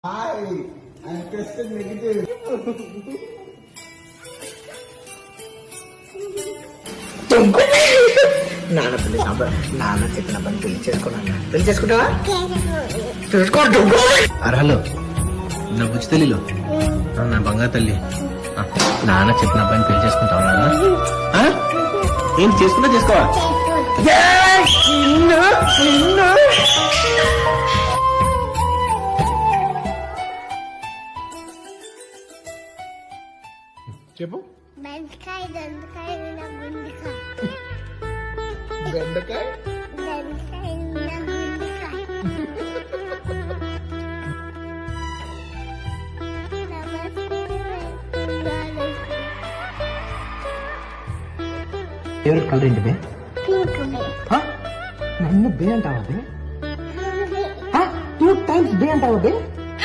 Hi, I'm tested negative. నాన్న చెప్పిన పని పెళ్లి చేసుకున్నా. పెళ్లి చేసుకుంటావా? చూసుకో. హలో నా బుజ్జి తల్లిలో నా బంగారు తల్లి, నాన్న చెప్పిన పని పెళ్లి చేసుకుంటావా నాన్న? ఏం చేసుకున్నా చేసుకోవా? చెప్పు. బెండకాయ దొండకాయ గుండకాయ బెండకాయ దొండకాయ గుండకాయ ఫేవరెట్ కలర్ ఏంటి బే? నన్ను బే అంటావా బే? 2 times బే అంటావా బే?